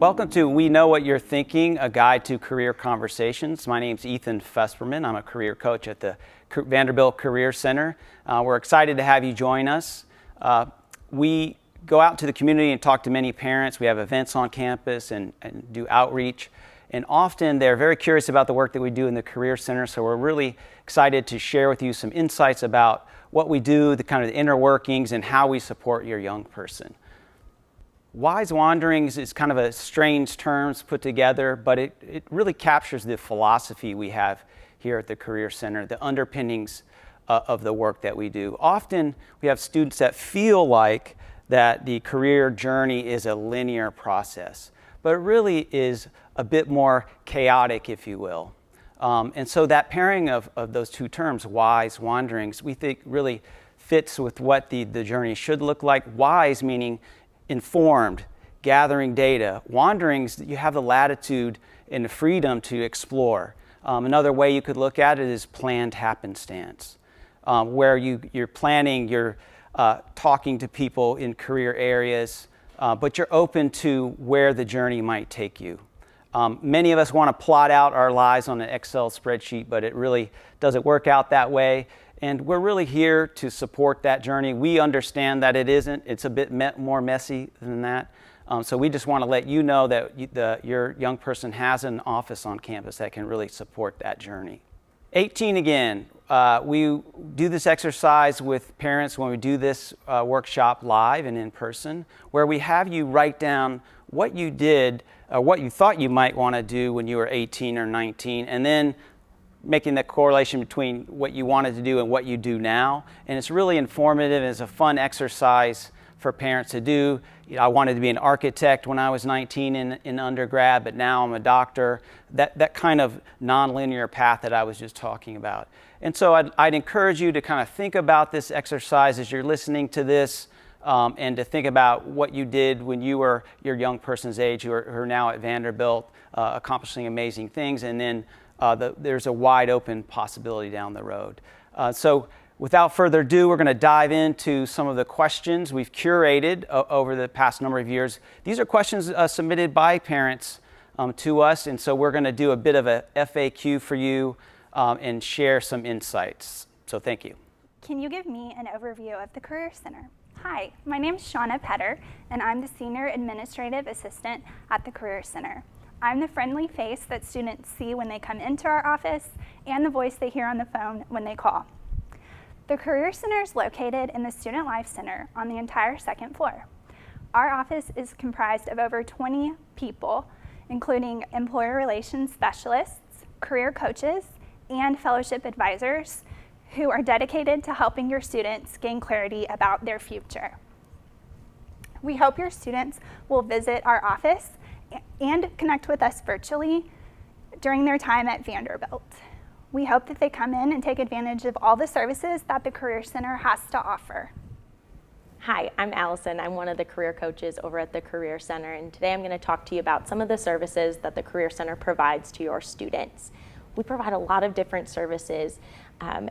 Welcome to We Know What You're Thinking, a guide to career conversations. My name's Ethan Fesperman. I'm a career coach at the Vanderbilt Career Center. We're excited to have you join us. We go out to the community and talk to many parents. We have events on campus and do outreach. And often they're very curious about the work that we do in the Career Center, so we're really excited to share with you some insights about what we do, the kind of inner workings, and how we support your young person. Wise Wanderings is kind of a strange term put together, but it really captures the philosophy we have here at the Career Center, the underpinnings of the work that we do. Often we have students that feel like that the career journey is a linear process, but it really is a bit more chaotic, if you will. And so that pairing of those two terms, Wise Wanderings, we think really fits with what the journey should look like. Wise meaning informed, gathering data. Wanderings, you have the latitude and the freedom to explore. Another way you could look at it is planned happenstance, where you're planning, you're talking to people in career areas, but you're open to where the journey might take you. Many of us want to plot out our lives on an Excel spreadsheet, but it really doesn't work out that way. And we're really here to support that journey. We understand that it isn't. It's a bit more messy than that. So we just want to let you know that your young person has an office on campus that can really support that journey. 18 again. We do this exercise with parents when we do this workshop live and in person, where we have you write down what you did, what you thought you might want to do when you were 18 or 19, and then making the correlation between what you wanted to do and what you do now. And it's really informative and it's a fun exercise for parents to do. You know, I wanted to be an architect when I was 19 in undergrad, but now I'm a doctor. That kind of nonlinear path that I was just talking about. And so I'd encourage you to kind of think about this exercise as you're listening to this, and to think about what you did when you were your young person's age, who are now at Vanderbilt, accomplishing amazing things, and then there's a wide open possibility down the road. So without further ado, we're going to dive into some of the questions we've curated over the past number of years. These are questions submitted by parents to us, and so we're going to do a bit of a FAQ for you and share some insights. So thank you. Can you give me an overview of the Career Center? Hi, my name is Shauna Petter, and I'm the Senior Administrative Assistant at the Career Center. I'm the friendly face that students see when they come into our office and the voice they hear on the phone when they call. The Career Center is located in the Student Life Center on the entire second floor. Our office is comprised of over 20 people, including employer relations specialists, career coaches, and fellowship advisors who are dedicated to helping your students gain clarity about their future. We hope your students will visit our office and connect with us virtually during their time at Vanderbilt. We hope that they come in and take advantage of all the services that the Career Center has to offer. Hi, I'm Allison. I'm one of the career coaches over at the Career Center, and today I'm going to talk to you about some of the services that the Career Center provides to your students. We provide a lot of different services,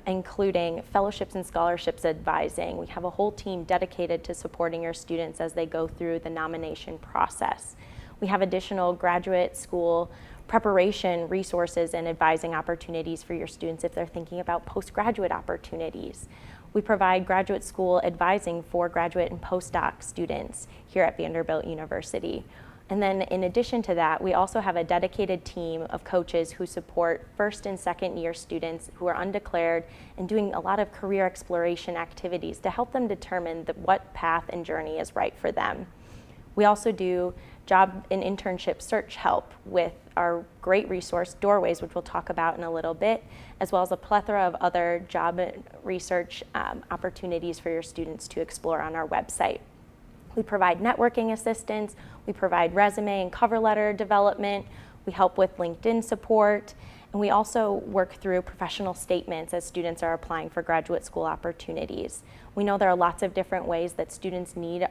including fellowships and scholarships advising. We have a whole team dedicated to supporting your students as they go through the nomination process. We have additional graduate school preparation resources and advising opportunities for your students if they're thinking about postgraduate opportunities. We provide graduate school advising for graduate and postdoc students here at Vanderbilt University. And then in addition to that, we also have a dedicated team of coaches who support first and second year students who are undeclared and doing a lot of career exploration activities to help them determine what path and journey is right for them. We also do job and internship search help with our great resource, Doorways, which we'll talk about in a little bit, as well as a plethora of other job research opportunities for your students to explore on our website. We provide networking assistance, we provide resume and cover letter development, we help with LinkedIn support, and we also work through professional statements as students are applying for graduate school opportunities. We know there are lots of different ways that students need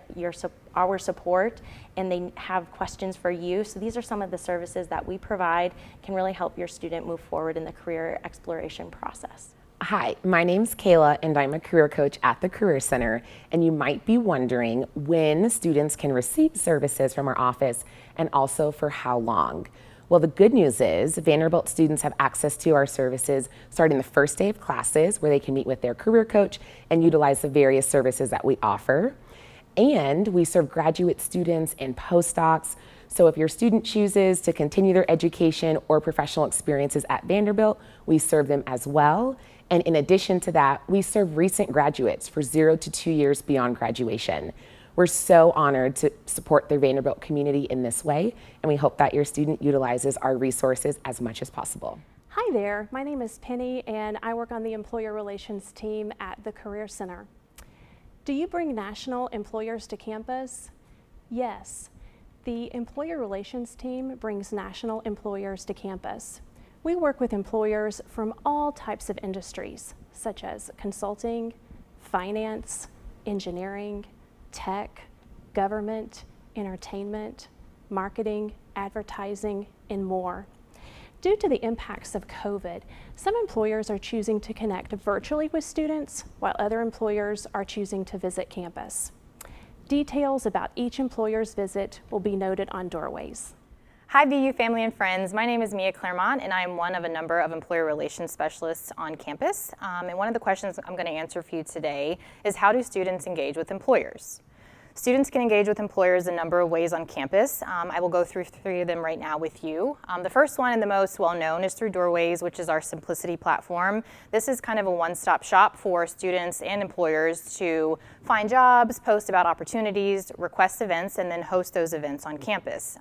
our support, and they have questions for you. So these are some of the services that we provide can really help your student move forward in the career exploration process. Hi, my name's Kayla and I'm a career coach at the Career Center, and you might be wondering when students can receive services from our office and also for how long. Well, the good news is Vanderbilt students have access to our services starting the first day of classes, where they can meet with their career coach and utilize the various services that we offer. And we serve graduate students and postdocs. So if your student chooses to continue their education or professional experiences at Vanderbilt, we serve them as well. And in addition to that, we serve recent graduates for 0 to 2 years beyond graduation. We're so honored to support the Vanderbilt community in this way, and we hope that your student utilizes our resources as much as possible. Hi there, my name is Penny and I work on the employer relations team at the Career Center. Do you bring national employers to campus? Yes, the employer relations team brings national employers to campus. We work with employers from all types of industries, such as consulting, finance, engineering, tech, government, entertainment, marketing, advertising, and more. Due to the impacts of COVID, some employers are choosing to connect virtually with students, while other employers are choosing to visit campus. Details about each employer's visit will be noted on doorways. Hi VU family and friends, my name is Mia Claremont and I am one of a number of employer relations specialists on campus. And one of the questions I'm going to answer for you today is, how do students engage with employers? Students can engage with employers a number of ways on campus. I will go through 3 of them right now with you. The first one and the most well-known is through Doorways, which is our Simplicity platform. This is kind of a one-stop shop for students and employers to find jobs, post about opportunities, request events, and then host those events on campus.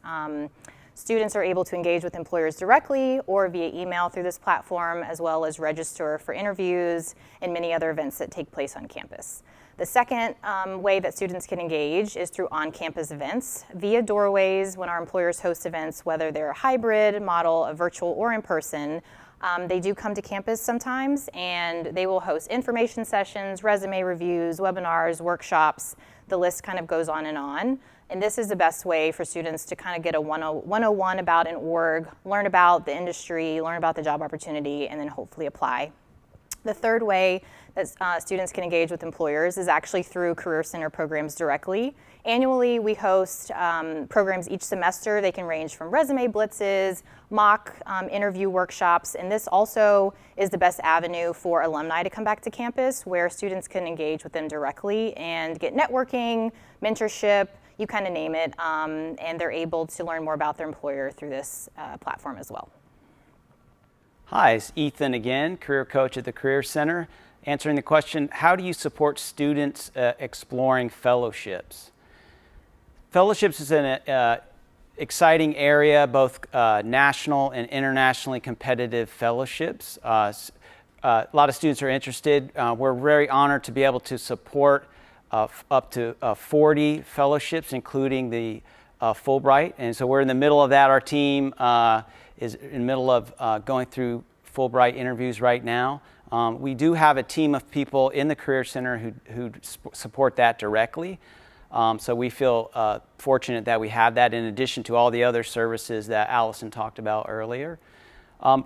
Students are able to engage with employers directly or via email through this platform, as well as register for interviews and many other events that take place on campus. The second way that students can engage is through on-campus events via Doorways. When our employers host events, whether they're a hybrid model, a virtual, or in person, they do come to campus sometimes, and they will host information sessions, resume reviews, webinars, workshops. The list kind of goes on. And this is the best way for students to kind of get a 101 about an org, learn about the industry, learn about the job opportunity, and then hopefully apply. The third way that students can engage with employers is actually through Career Center programs directly. Annually, we host programs each semester. They can range from resume blitzes, mock interview workshops, and this also is the best avenue for alumni to come back to campus, where students can engage with them directly and get networking, mentorship, you kind of name it, and they're able to learn more about their employer through this platform as well. Hi, it's Ethan again, career coach at the Career Center, answering the question, how do you support students exploring fellowships? Fellowships is an exciting area, both national and internationally competitive fellowships. A lot of students are interested. We're very honored to be able to support up to 40 fellowships, including the Fulbright. And so we're in the middle of that. Our team is in the middle of going through Fulbright interviews right now. We do have a team of people in the Career Center who support that directly. So we feel fortunate that we have that, in addition to all the other services that Allison talked about earlier.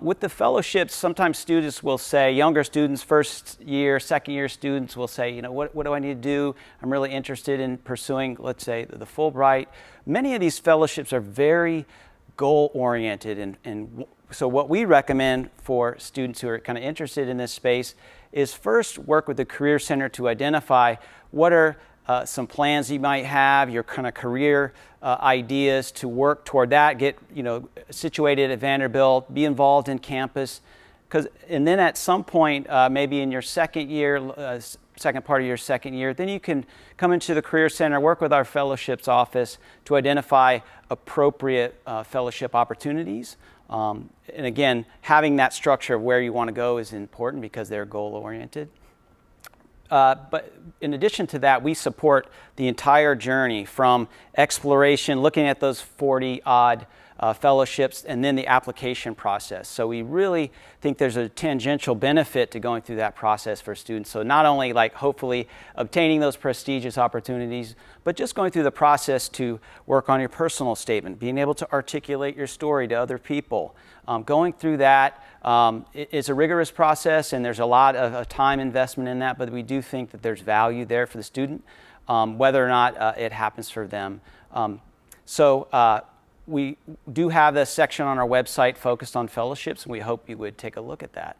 With the fellowships, sometimes students will say, younger students, first year, second year students will say, you know, what do I need to do? I'm really interested in pursuing, let's say, the Fulbright. Many of these fellowships are very goal-oriented, and so what we recommend for students who are kind of interested in this space is first work with the Career Center to identify what are some plans you might have, your kind of career ideas, to work toward that, get situated at Vanderbilt, be involved in campus, and then at some point, maybe in your second year, second part of your second year, then you can come into the Career Center, work with our fellowships office to identify appropriate fellowship opportunities. And again, having that structure of where you want to go is important because they're goal-oriented. But in addition to that, we support the entire journey from exploration, looking at those 40-odd fellowships, and then the application process. So we really think there's a tangential benefit to going through that process for students. So not only like hopefully obtaining those prestigious opportunities, but just going through the process to work on your personal statement, being able to articulate your story to other people. Going through that, it's a rigorous process, and there's a lot of time investment in that, but we do think that there's value there for the student, whether or not it happens for them. We do have a section on our website focused on fellowships, and we hope you would take a look at that.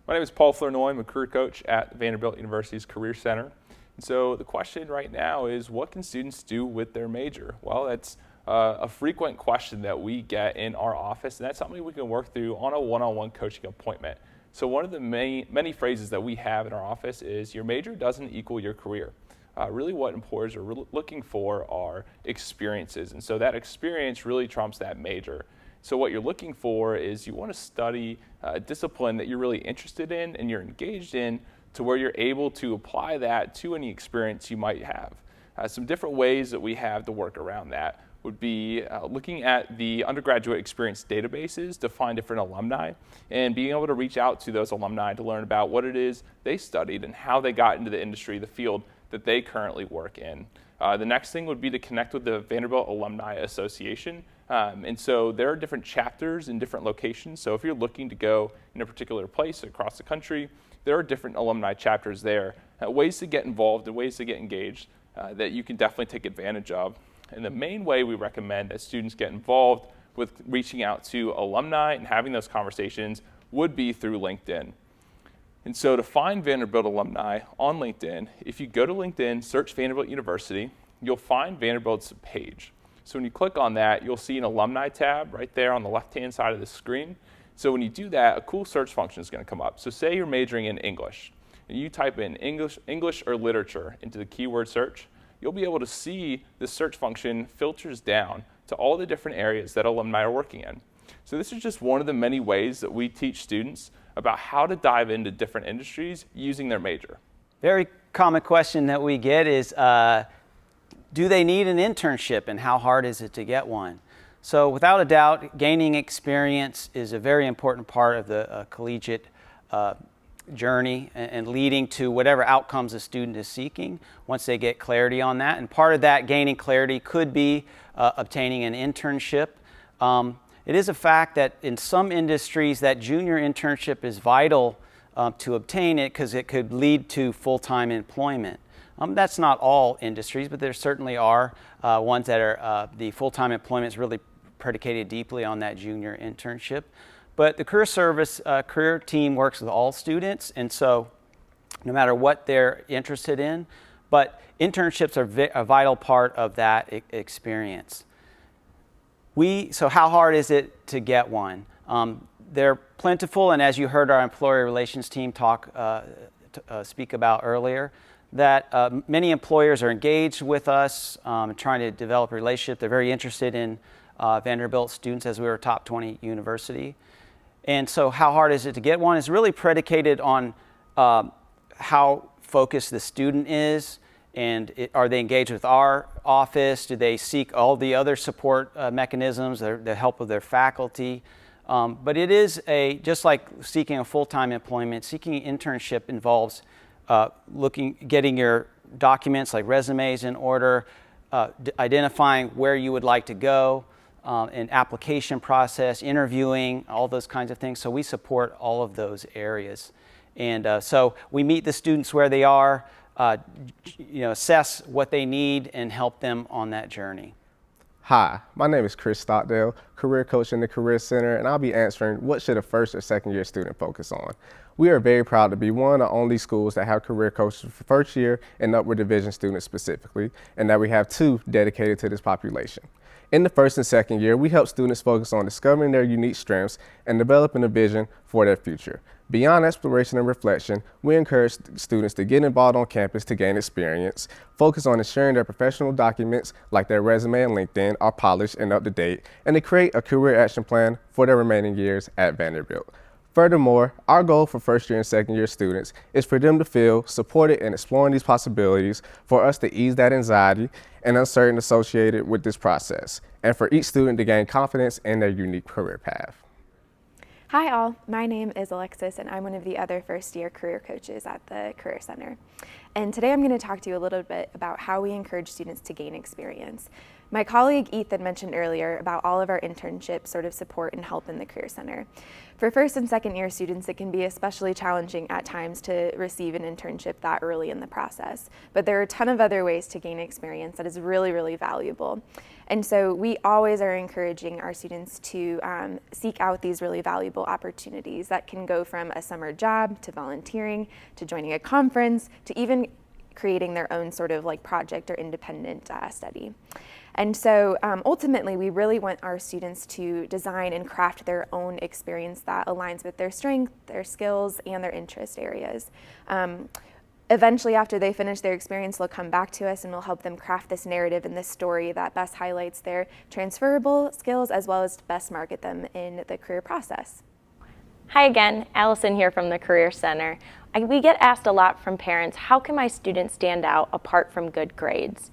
My name is Paul Flournoy. I'm a career coach at Vanderbilt University's Career Center. And so the question right now is, what can students do with their major? Well, that's a frequent question that we get in our office, and that's something we can work through on a one-on-one coaching appointment. So one of the many phrases that we have in our office is, your major doesn't equal your career. Really what employers are looking for are experiences, and so that experience really trumps that major. So what you're looking for is you want to study a discipline that you're really interested in and you're engaged in, to where you're able to apply that to any experience you might have. Some different ways that we have to work around that would be looking at the undergraduate experience databases to find different alumni, and being able to reach out to those alumni to learn about what it is they studied and how they got into the industry, the field that they currently work in. The next thing would be to connect with the Vanderbilt Alumni Association. And so there are different chapters in different locations. So if you're looking to go in a particular place across the country, there are different alumni chapters there. Ways to get involved and ways to get engaged that you can definitely take advantage of. And the main way we recommend that students get involved with reaching out to alumni and having those conversations would be through LinkedIn. And so to find Vanderbilt alumni on LinkedIn, if you go to LinkedIn, search Vanderbilt University, you'll find Vanderbilt's page. So when you click on that, you'll see an alumni tab right there on the left-hand side of the screen. So when you do that, a cool search function is going to come up. So say you're majoring in English, and you type in English or literature into the keyword search, you'll be able to see the search function filters down to all the different areas that alumni are working in. So this is just one of the many ways that we teach students about how to dive into different industries using their major. Very common question that we get is, do they need an internship, and how hard is it to get one? So without a doubt, gaining experience is a very important part of the collegiate journey and leading to whatever outcomes a student is seeking once they get clarity on that. And part of that gaining clarity could be obtaining an internship. It is a fact that in some industries that junior internship is vital to obtain it, because it could lead to full-time employment. That's not all industries, but there certainly are ones that are the full-time employment is really predicated deeply on that junior internship. But the career service career team works with all students, and so no matter what they're interested in, but internships are a vital part of that experience. So how hard is it to get one? They're plentiful, and as you heard our employer relations team speak about earlier, that many employers are engaged with us trying to develop a relationship. They're very interested in Vanderbilt students, as we were a top 20 university. And so how hard is it to get one is really predicated on how focused the student is, and are they engaged with our office? Do they seek all the other support mechanisms, the help of their faculty? But it is just like seeking a full-time employment, seeking an internship involves getting your documents like resumes in order, identifying where you would like to go, an application process, interviewing, all those kinds of things. So we support all of those areas. And so we meet the students where they are, assess what they need, and help them on that journey. Hi, my name is Chris Stockdale, career coach in the Career Center, and I'll be answering what should a first or second year student focus on. We are very proud to be one of the only schools that have career coaches for first year and upward division students specifically, and that we have 2 dedicated to this population. In the first and second year, we help students focus on discovering their unique strengths and developing a vision for their future. Beyond exploration and reflection, we encourage students to get involved on campus to gain experience, focus on ensuring their professional documents like their resume and LinkedIn are polished and up to date, and to create a career action plan for their remaining years at Vanderbilt. Furthermore, our goal for first year and second year students is for them to feel supported in exploring these possibilities, for us to ease that anxiety and uncertainty associated with this process, and for each student to gain confidence in their unique career path. Hi all, my name is Alexis and I'm one of the other first year career coaches at the Career Center. And today I'm going to talk to you a little bit about how we encourage students to gain experience. My colleague Ethan mentioned earlier about all of our internship sort of support and help in the Career Center. For first and second year students, it can be especially challenging at times to receive an internship that early in the process. But there are a ton of other ways to gain experience that is really, really valuable. And so we always are encouraging our students to seek out these really valuable opportunities that can go from a summer job to volunteering to joining a conference to even creating their own sort of like project or independent study. And so ultimately, we really want our students to design and craft their own experience that aligns with their strengths, their skills, and their interest areas. Eventually, after they finish their experience, they'll come back to us and we'll help them craft this narrative and this story that best highlights their transferable skills as well as to best market them in the career process. Hi again, Allison here from the Career Center. We get asked a lot from parents, how can my students stand out apart from good grades?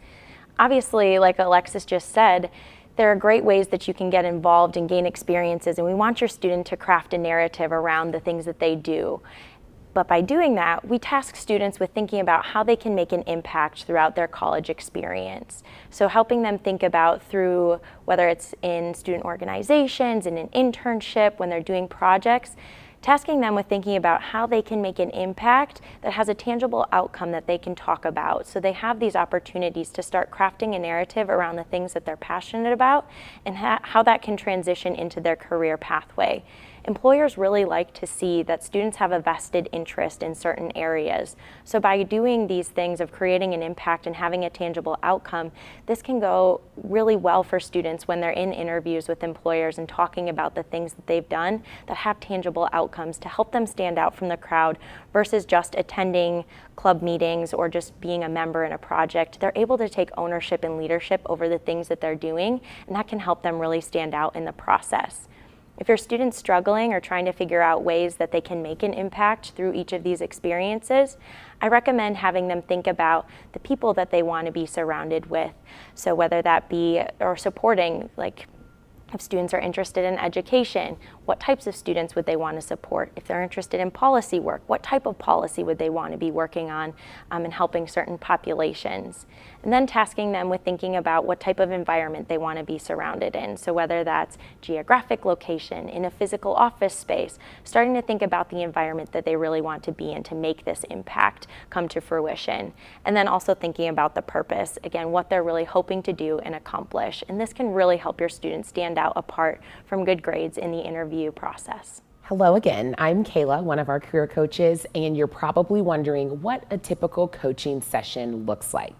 Obviously, like Alexis just said, there are great ways that you can get involved and gain experiences, and we want your student to craft a narrative around the things that they do. But by doing that, we task students with thinking about how they can make an impact throughout their college experience. So helping them think about through whether it's in student organizations, in an internship, when they're doing projects, tasking them with thinking about how they can make an impact that has a tangible outcome that they can talk about. So they have these opportunities to start crafting a narrative around the things that they're passionate about and how that can transition into their career pathway. Employers really like to see that students have a vested interest in certain areas. So by doing these things of creating an impact and having a tangible outcome, this can go really well for students when they're in interviews with employers and talking about the things that they've done that have tangible outcomes to help them stand out from the crowd versus just attending club meetings or just being a member in a project. They're able to take ownership and leadership over the things that they're doing, and that can help them really stand out in the process. If your student's struggling or trying to figure out ways that they can make an impact through each of these experiences, I recommend having them think about the people that they want to be surrounded with. So whether that be or supporting, like if students are interested in education, what types of students would they want to support? If they're interested in policy work, what type of policy would they want to be working on and helping certain populations? And then tasking them with thinking about what type of environment they want to be surrounded in. So whether that's geographic location, in a physical office space, starting to think about the environment that they really want to be in to make this impact come to fruition. And then also thinking about the purpose, again, what they're really hoping to do and accomplish. And this can really help your students stand out apart from good grades in the interview process. Hello again, I'm Kayla, one of our career coaches, and you're probably wondering what a typical coaching session looks like.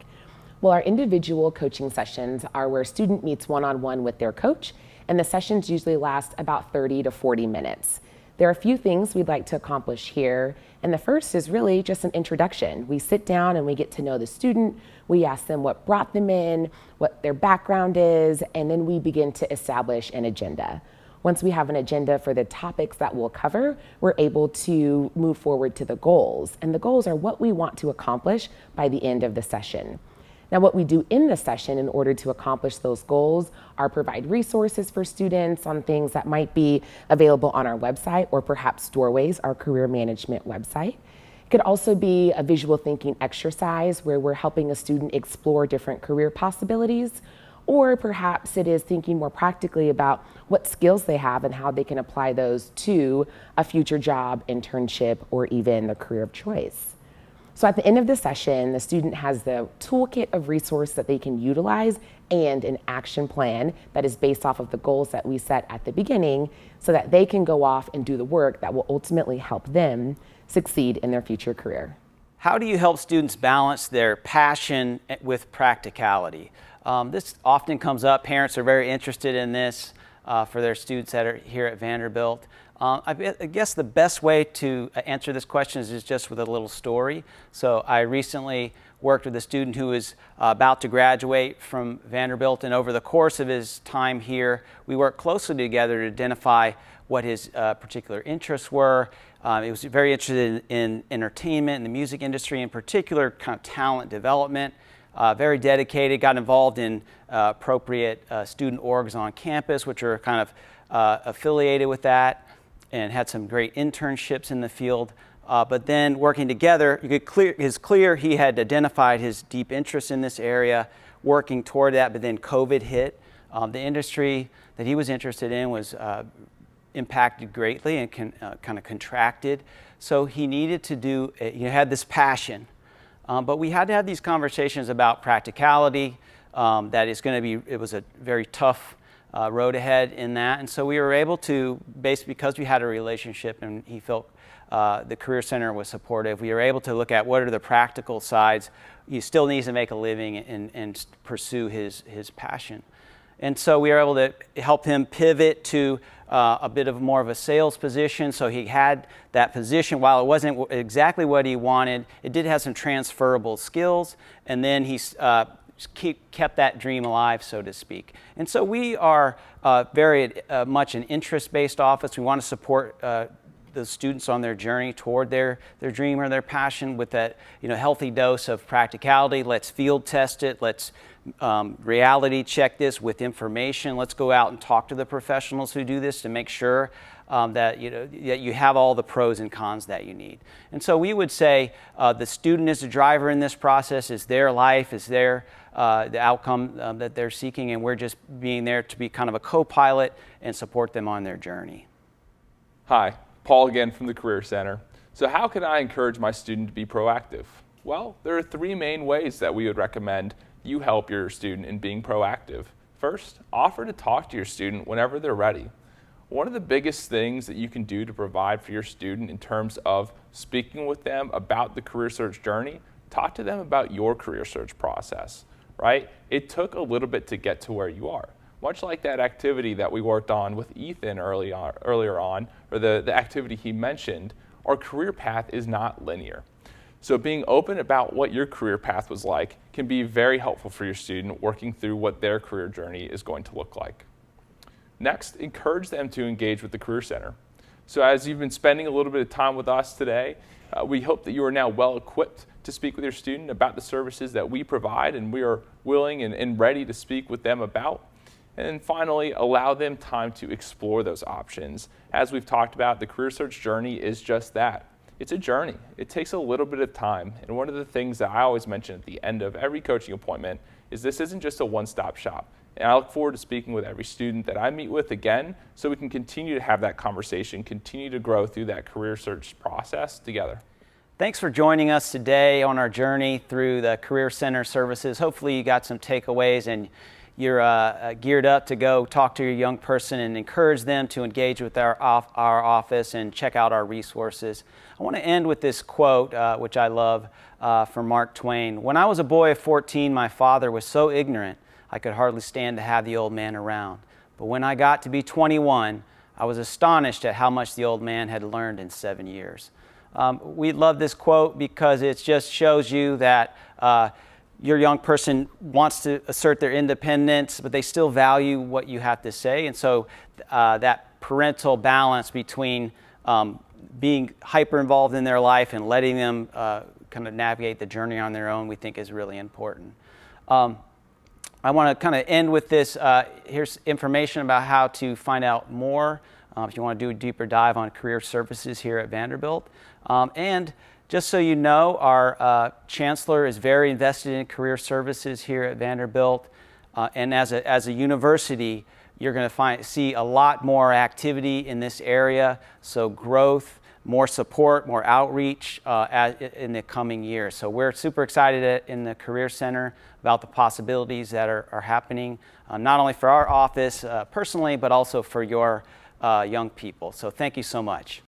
Well, our individual coaching sessions are where a student meets one-on-one with their coach, and the sessions usually last about 30 to 40 minutes. There are a few things we'd like to accomplish here, and the first is really just an introduction. We sit down and we get to know the student, we ask them what brought them in, what their background is, and then we begin to establish an agenda. Once we have an agenda for the topics that we'll cover, we're able to move forward to the goals, and the goals are what we want to accomplish by the end of the session. Now, what we do in the session in order to accomplish those goals are provide resources for students on things that might be available on our website or perhaps Doorways, our career management website. It could also be a visual thinking exercise where we're helping a student explore different career possibilities, or perhaps it is thinking more practically about what skills they have and how they can apply those to a future job, internship, or even the career of choice. So at the end of the session, the student has the toolkit of resource that they can utilize and an action plan that is based off of the goals that we set at the beginning so that they can go off and do the work that will ultimately help them succeed in their future career. How do you help students balance their passion with practicality? This often comes up. Parents are very interested in this for their students that are here at Vanderbilt. I guess the best way to answer this question is just with a little story. So I recently worked with a student who is about to graduate from Vanderbilt, and over the course of his time here, we worked closely together to identify what his particular interests were. He was very interested in entertainment and the music industry, in particular kind of talent development. Very dedicated, got involved in appropriate student orgs on campus, which are kind of affiliated with that, and had some great internships in the field. But then working together, it's clear he had identified his deep interest in this area, working toward that, but then COVID hit. The industry that he was interested in was impacted greatly and kind of contracted. So he needed to do, he had this passion. But we had to have these conversations about practicality, that it's going to be, it was a very tough road ahead in that. And so we were able to, basically because we had a relationship and he felt the Career Center was supportive, we were able to look at what are the practical sides. He still needs to make a living and pursue his passion. And so we were able to help him pivot to a bit of more of a sales position. So he had that position. While it wasn't exactly what he wanted, it did have some transferable skills. And then he kept that dream alive, so to speak. And so we are very much an interest-based office. We want to support the students on their journey toward their dream or their passion with that healthy dose of practicality. Let's field test it. Let's reality check this with information. Let's go out and talk to the professionals who do this to make sure that you have all the pros and cons that you need. And so we would say the student is the driver in this process. Is their life, is their the outcome that they're seeking, and we're just being there to be kind of a co-pilot and support them on their journey. Hi, Paul again from the Career Center. So how can I encourage my student to be proactive? Well, there are 3 main ways that we would recommend you help your student in being proactive. First, offer to talk to your student whenever they're ready. One of the biggest things that you can do to provide for your student in terms of speaking with them about the career search journey, talk to them about your career search process, right? It took a little bit to get to where you are. Much like that activity that we worked on with Ethan earlier on, or the activity he mentioned, our career path is not linear. So being open about what your career path was like can be very helpful for your student working through what their career journey is going to look like. Next, encourage them to engage with the Career Center. So as you've been spending a little bit of time with us today, we hope that you are now well equipped to speak with your student about the services that we provide, and we are willing and ready to speak with them about. And then finally, allow them time to explore those options. As we've talked about, the career search journey is just that. It's a journey. It takes a little bit of time. And one of the things that I always mention at the end of every coaching appointment is this isn't just a one-stop shop. And I look forward to speaking with every student that I meet with again so we can continue to have that conversation, continue to grow through that career search process together. Thanks for joining us today on our journey through the Career Center services. Hopefully you got some takeaways and you're geared up to go talk to your young person and encourage them to engage with our office and check out our resources. I want to end with this quote, which I love, from Mark Twain. "When I was a boy of 14, my father was so ignorant I could hardly stand to have the old man around. But when I got to be 21, I was astonished at how much the old man had learned in 7 years." We love this quote because it just shows you that your young person wants to assert their independence, but they still value what you have to say. And so that parental balance between being hyper involved in their life and letting them kind of navigate the journey on their own, we think is really important. I want to kind of end with this. Here's information about how to find out more if you want to do a deeper dive on career services here at Vanderbilt. And just so you know, our chancellor is very invested in career services here at Vanderbilt. And as a university, you're going to see a lot more activity in this area. So growth, more support, more outreach in the coming years. So we're super excited in the Career Center about the possibilities that are happening, not only for our office personally, but also for your young people. So thank you so much.